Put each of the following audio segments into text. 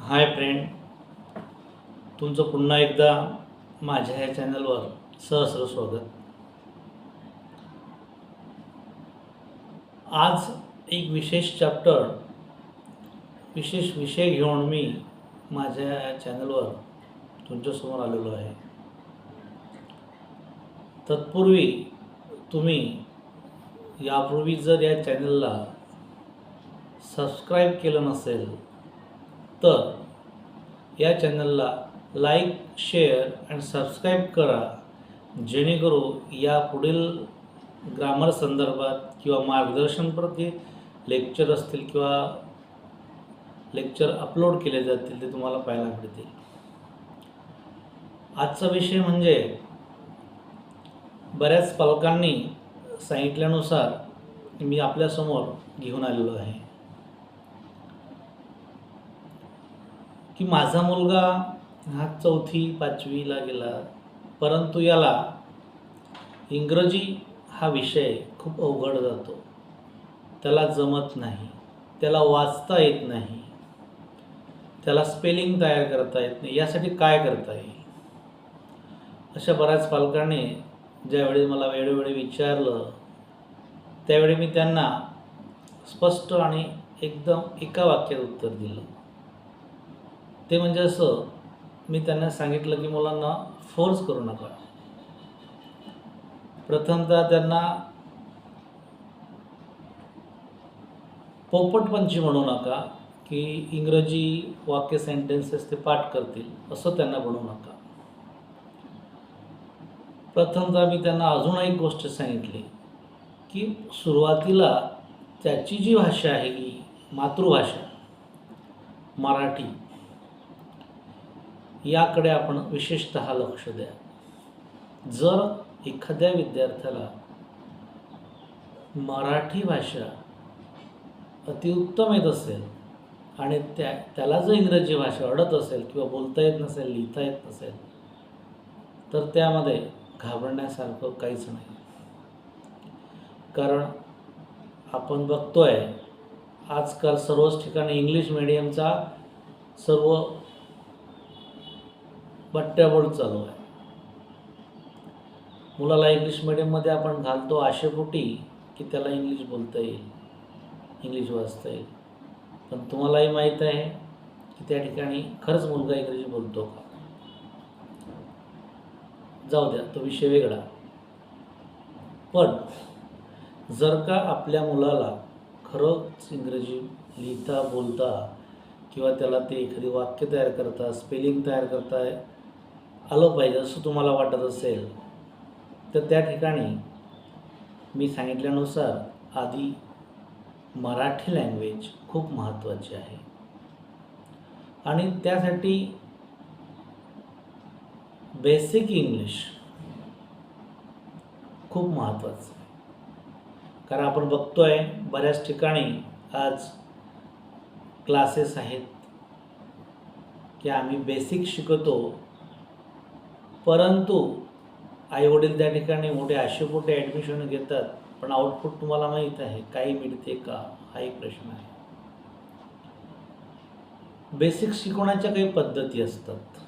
Hi friend, तुमचं पुन्हा एकदा माझ्या ह्या चॅनलवर सहस्र स्वागत. आज एक विशेष विशेष विषय घेऊन मी माझ्या चॅनलवर तुमच्यासमोर आलेलो आहे. तत्पूर्वी तुम्ही यापूर्वी जर या चॅनलला सबस्क्राईब केलं नसेल तर या चॅनलला लाईक, शेअर आणि सबस्क्राईब करा, जेणेकरून या पुढील ग्रामर संदर्भात किंवा मार्गदर्शनप्रती लेक्चर असतील किंवा लेक्चर अपलोड केले जातील ते तुम्हाला पाहायला मिळतील. आजचा विषय म्हणजे बऱ्याच पालकांनी सांगितल्यानुसार मी आपल्यासमोर घेऊन आलेलो आहे की माझा मुलगा हा 4थी 5वीला गेला, परंतु याला इंग्रजी हा विषय खूप अवघड जातो, त्याला जमत नाही, त्याला वाचता येत नाही, त्याला स्पेलिंग तयार करता येत नाही, यासाठी काय करता येईल. अशा बऱ्याच पालकांनी ज्यावेळी मला वेळोवेळी विचारलं त्यावेळी मी त्यांना स्पष्ट आणि एकदम एका वाक्यात उत्तर दिलं. ते म्हणजे असं, मी त्यांना सांगितलं की मुलांना फोर्स करू नका. प्रथमतः त्यांना पोपटपंची म्हणू नका की इंग्रजी वाक्य सेंटेन्सेस ते पाठ करतील असं त्यांना बनवू नका. प्रथमतः मी त्यांना अजून एक गोष्ट सांगितली की सुरुवातीला त्याची जी भाषा आहे की मातृभाषा मराठी याकडे आपण विशेषतः लक्ष द्या. जर एखाद्या विद्यार्थ्याला मराठी भाषा अतिउत्तम येत असेल आणि त्याला जर इंग्रजी भाषा अडत असेल किंवा बोलता येत नसेल, लिहिता येत नसेल, तर त्यामध्ये घाबरण्यासारखं काहीच नाही. कारण आपण बघतोय आजकाल सर्वच ठिकाणी इंग्लिश मिडियमचा सर्व बट्ट्याबोळ चालू आहे. मुलाला इंग्लिश मिडियममध्ये आपण घालतो आशेपोटी की त्याला इंग्लिश बोलता येईल, इंग्लिश वाचता येईल. पण तुम्हालाही माहीत आहे की त्या ठिकाणी खरंच मुलगा इंग्रजी बोलतो का? जाऊ द्या, तो विषय वेगळा. पण जर का आपल्या मुलाला खरंच इंग्रजी लिहिता बोलता किंवा त्याला ते एखादी वाक्य तयार करता, स्पेलिंग तयार करता आलं पाहिजे असं तुम्हाला वाटत असेल तर त्या ठिकाणी मी सांगितल्यानुसार आधी मराठी लँग्वेज खूप महत्त्वाची आहे आणि त्यासाठी बेसिक इंग्लिश खूप महत्त्वाचं आहे. कारण आपण बघतोय बऱ्याच ठिकाणी आज क्लासेस आहेत की आम्ही बेसिक शिकवतो, परंतु आईवडील त्या ठिकाणी मोठे आशेपोटे ॲडमिशन घेतात, पण आउटपुट तुम्हाला माहीत आहे काही मिळते का, हा एक प्रश्न आहे. बेसिक शिकवण्याच्या काही पद्धती असतात.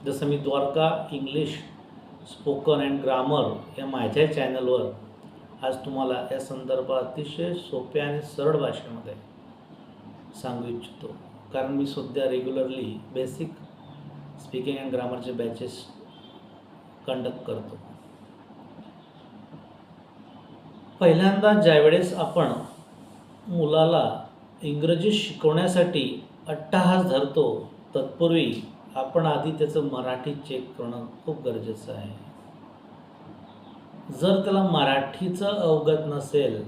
जसं मी Dwarka English spoken and grammar या माझ्या चॅनलवर आज तुम्हाला या संदर्भात अतिशय सोप्या आणि सरळ भाषेमध्ये सांगू इच्छितो. कारण मी सध्या रेग्युलरली बेसिक स्पीकिंग अँड ग्रामरचे बॅचेस कंडक्ट करतो. पहिल्यांदा ज्यावेळेस आपण मुलाला इंग्रजी शिकवण्यासाठी अट्टाहास धरतो, तत्पूर्वी आपण आधी त्याचं मराठी चेक करणं खूप गरजेचं आहे. जर त्याला मराठीचं अवगत नसेल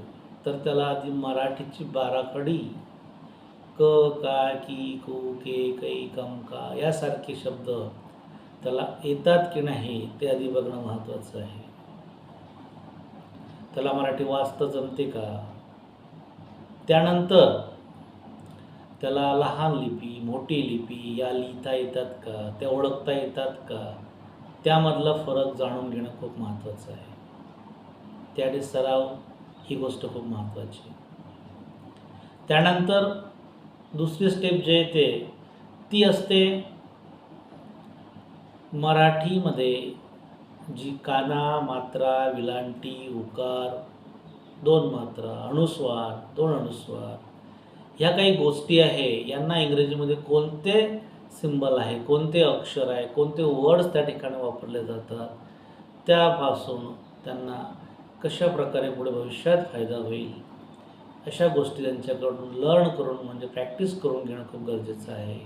तर त्याला आधी मराठीची बाराखडी क, का, की, को, के, कै, कम, का यासारखे शब्द त्याला येतात की नाही ते आधी बघणं महत्त्वाचं आहे. त्याला मराठी वाचता जमते का? त्यानंतर त्याला लहान लिपी, मोठी लिपी या लिहिता येतात का, त्या ओळखता येतात का, त्यामधला फरक जाणून घेणं खूप महत्त्वाचं आहे. त्यासाठी सराव ही गोष्ट खूप महत्त्वाची. त्यानंतर दुसरी स्टेप जे येते ती असते मराठीमध्ये जी काना, मात्रा, विलांटी, उकार, 2 मात्रा, अनुस्वार, 2 अनुस्वार, ह्या काही गोष्टी आहे, यांना इंग्रजीमध्ये कोणते सिंबल आहे, कोणते अक्षर आहे, कोणते वर्ड्स त्या ठिकाणी वापरले जातात, त्यापासून त्यांना कशा प्रकारे पुढे भविष्यात फायदा होईल अशा गोष्टी त्यांच्याकडून लर्न करून म्हणजे प्रॅक्टिस करून घेणं खूप गरजेचं आहे.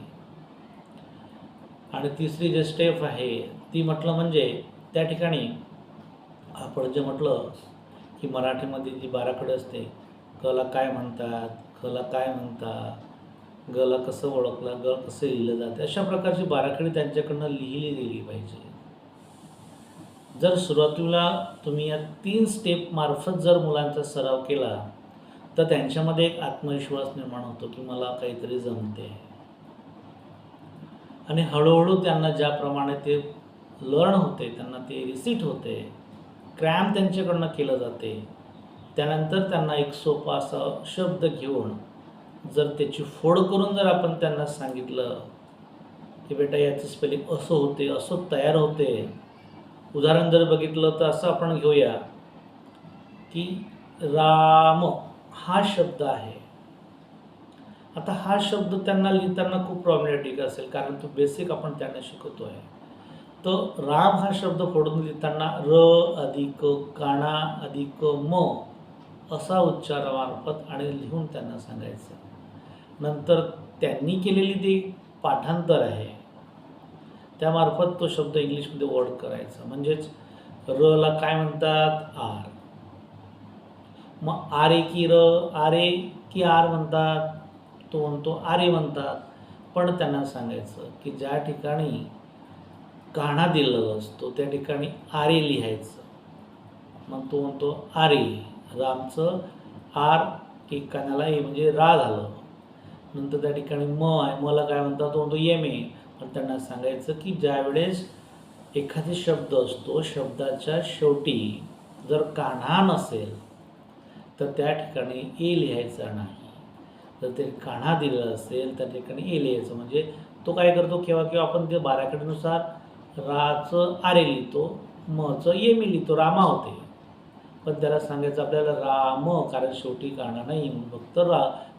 आणि तिसरी जे स्टेप आहे ती म्हटलं म्हणजे त्या ठिकाणी आपण जे म्हटलं की मराठीमध्ये जी बाराखडी असते, कला काय म्हणतात, खला काय म्हणतात, गला कसं ओळखलं, ग कसं लिहिलं जाते, अशा प्रकारची बाराखडी त्यांच्याकडनं लिहिली गेली पाहिजे. जर सुरुवातीला तुम्ही या 3 स्टेप मार्फत जर मुलांचा सराव केला तर त्यांच्यामध्ये एक आत्मविश्वास निर्माण होतो की मला काहीतरी जमते. आणि हळूहळू त्यांना ज्याप्रमाणे ते लर्न होते, त्यांना ते रिसीट होते, क्रॅम त्यांच्याकडनं केलं जाते, त्यानंतर त्यांना एक सोपा असा शब्द घेऊन जर त्याची फोड करून जर आपण त्यांना सांगितलं की बेटा याचं स्पेलिंग असं होते, असं तयार होते. उदाहरण जर बघितलं तर असं आपण घेऊया की राम हा शब्द आहे. आता हा शब्द त्यांना लिहिताना खूप प्रॉब्लेमॅटिक असेल कारण तो बेसिक आपण त्यांना शिकवतो आहे. तर राम हा शब्द फोडून लिहिताना र अधिक काणा अधिक म असा उच्चारामार्फत आणि लिहून त्यांना सांगायचं. नंतर त्यांनी केलेली ती पाठांतर आहे त्यामार्फत तो शब्द इंग्लिशमध्ये वर्ड करायचा. म्हणजेच रला काय म्हणतात, आर. मग आरे की र, आरे की आर म्हणतात, तो म्हणतो आरे म्हणतात. पण त्यांना सांगायचं की ज्या ठिकाणी काणा दिलेला असतो त्या ठिकाणी आरे लिहायचं. मग तो म्हणतो आरे, रामचं आर की कानाला ए म्हणजे रा झालं. नंतर त्या ठिकाणी म आहे, मला काय म्हणतात, तो म्हणतो येम ए. पण त्यांना सांगायचं की ज्यावेळेस एखादी शब्द असतो शब्दाच्या शेवटी जर कान्हा नसेल तर त्या ठिकाणी ए लिहायचा नाही. जर ते कान्हा दिलेलं असेल त्या ठिकाणी ए लिहायचं. म्हणजे तो काय करतो, केव्हा केव्हा आपण ते बाराखडीनुसार राचं आरे लिहितो, मचं ये मी लिहितो, रामा होते. पण त्याला सांगायचं आपल्याला राम, कारण शेवटी कान्हा नाही म्हणून फक्त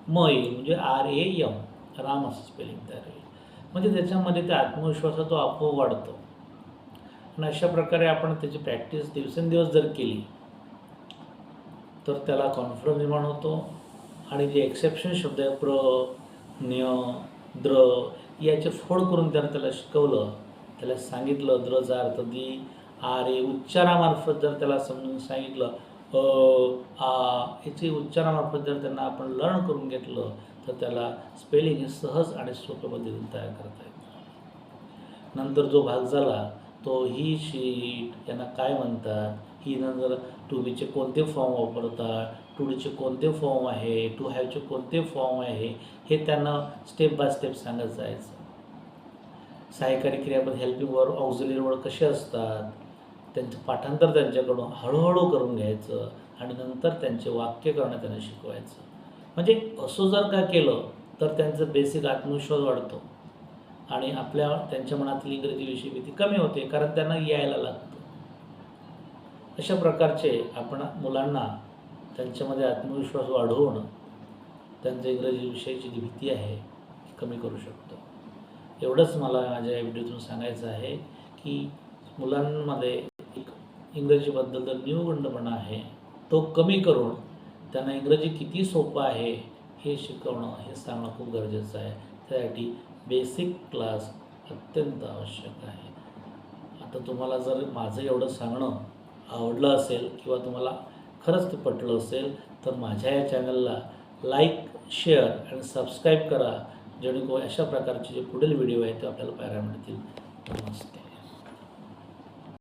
म येईल म्हणजे आर ए यम, राम असं स्पेलिंग तयार होईल. म्हणजे त्याच्यामध्ये त्या आत्मविश्वासाचा तो आपोआप वाढतो. आणि अशा प्रकारे आपण त्याची प्रॅक्टिस दिवसेंदिवस जर केली तर त्याला कॉन्फिडन्स निर्माण होतो. आणि जे एक्सेप्शन शब्द आहे प्र, न्य, द्र याचे फोड करून त्याला शिकवलं, त्याला सांगितलं द्रचा अर्थ दी, आरे उच्चारामार्फत जर त्याला समजून सांगितलं आ याची उच्चारामार्फत जर त्यांना आपण लर्न करून घेतलं तर त्याला स्पेलिंग हे सहज आणि सोप्या पद्धतीने तयार करता येतं. नंतर जो भाग झाला तो ही, शीट यांना काय म्हणतात, ही नंतर टू बीचे कोणते फॉर्म वापरतात, टू डीचे कोणते फॉर्म आहे, टू हॅवचे कोणते फॉर्म आहे, हे त्यांना स्टेप बाय स्टेप सांगत जायचं. सहाय्यकारी क्रियापद हेल्पिंग वर्ड, ऑक्झिलरी वर्ड कसे असतात त्यांचं पाठांतर त्यांच्याकडून हळूहळू करून घ्यायचं आणि नंतर त्यांचे वाक्य करणं त्यांना शिकवायचं. म्हणजे असं जर का केलं तर त्यांचं बेसिक आत्मविश्वास वाढतो आणि त्यांच्या मनातील इंग्रजीविषयी भीती कमी होते कारण त्यांना यायला लागतं. अशा प्रकारचे आपण मुलांना त्यांच्यामध्ये आत्मविश्वास वाढवून त्यांचं इंग्रजीविषयीची जी भीती आहे ती कमी करू शकतो. एवढंच मला माझ्या या व्हिडिओतून सांगायचं आहे की मुलांमध्ये एक इंग्रजीबद्दल जो न्यूगंडपणा आहे तो कमी करून त्यांना इंग्रजी किती सोपं आहे हे शिकवणं, हे सांगणं खूप गरजेचं आहे. त्यासाठी बेसिक क्लास अत्यंत आवश्यक आहे. आता तुम्हाला जर माझं एवढं सांगणं आवडलं असेल किंवा तुम्हाला खरंच ते पटलं असेल तर माझ्या या चॅनलला लाईक, शेअर आणि सबस्क्राईब करा, जेणेकरून अशा प्रकारचे जे पुढील व्हिडिओ आहेत ते आपल्याला पाहायला मिळतील. नमस्ते.